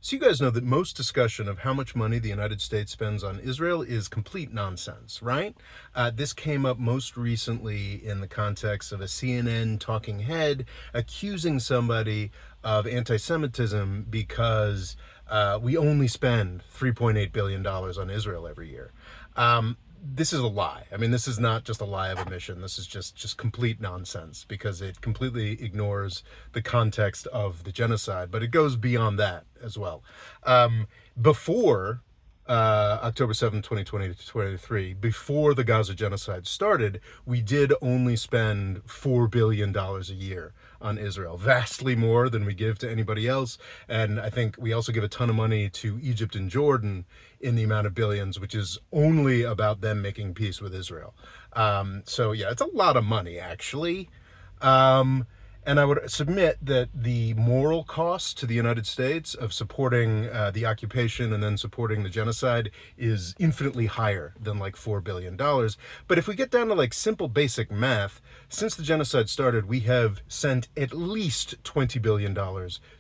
So you guys know that most discussion of how much money the United States spends on Israel is complete nonsense, right? This came up most recently in the context of a CNN talking head accusing somebody of anti-Semitism because we only spend $3.8 billion on Israel every year. This is a lie. I mean, this is not just a lie of omission. This is just complete nonsense because it completely ignores the context of the genocide, but it goes beyond that as well. Before October 7th, 2023, before the Gaza genocide started, we did only spend $4 billion a year on Israel, vastly more than we give to anybody else. And I think we also give a ton of money to Egypt and Jordan in the amount of billions, which is only about them making peace with Israel. So yeah, it's a lot of money, actually. And I would submit that the moral cost to the United States of supporting the occupation and then supporting the genocide is infinitely higher than like $4 billion. But if we get down to like simple basic math, since the genocide started, we have sent at least $20 billion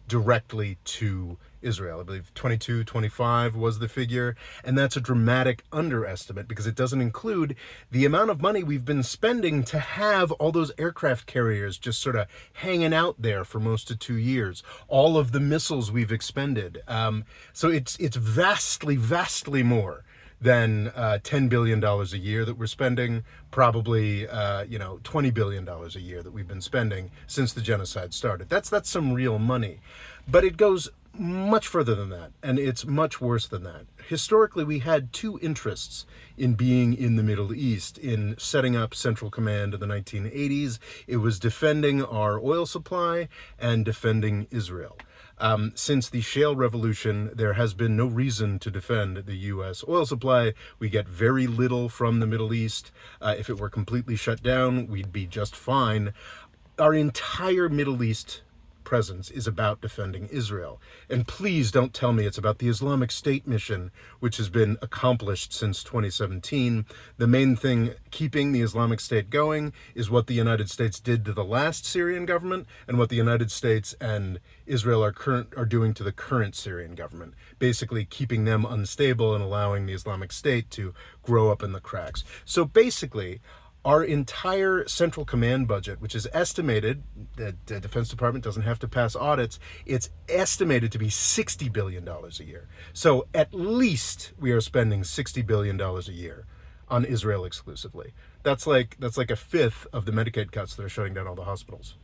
directly to Israel. I believe 22, 25 was the figure. And that's a dramatic underestimate because it doesn't include the amount of money we've been spending to have all those aircraft carriers just sort of hanging out there for most of 2 years. All of the missiles we've expended. So it's vastly, vastly more than $10 billion a year that we're spending, probably $20 billion a year that we've been spending since the genocide started. That's some real money. But it goes much further than that, and it's much worse than that. Historically, we had two interests in being in the Middle East, in setting up Central Command in the 1980s. It was defending our oil supply and defending Israel. Since the shale revolution, there has been no reason to defend the U.S. oil supply. We get very little from the Middle East. If it were completely shut down, we'd be just fine. Our entire Middle East presence is about defending Israel. And please don't tell me it's about the Islamic State mission, which has been accomplished since 2017. The main thing keeping the Islamic State going is what the United States did to the last Syrian government and what the United States and Israel are doing to the current Syrian government, basically keeping them unstable and allowing the Islamic State to grow up in the cracks. So basically, our entire Central Command budget, which is estimated, the Defense Department doesn't have to pass audits, it's estimated to be $60 billion a year. So at least we are spending $60 billion a year on Israel exclusively. That's like a fifth of the Medicaid cuts that are shutting down all the hospitals.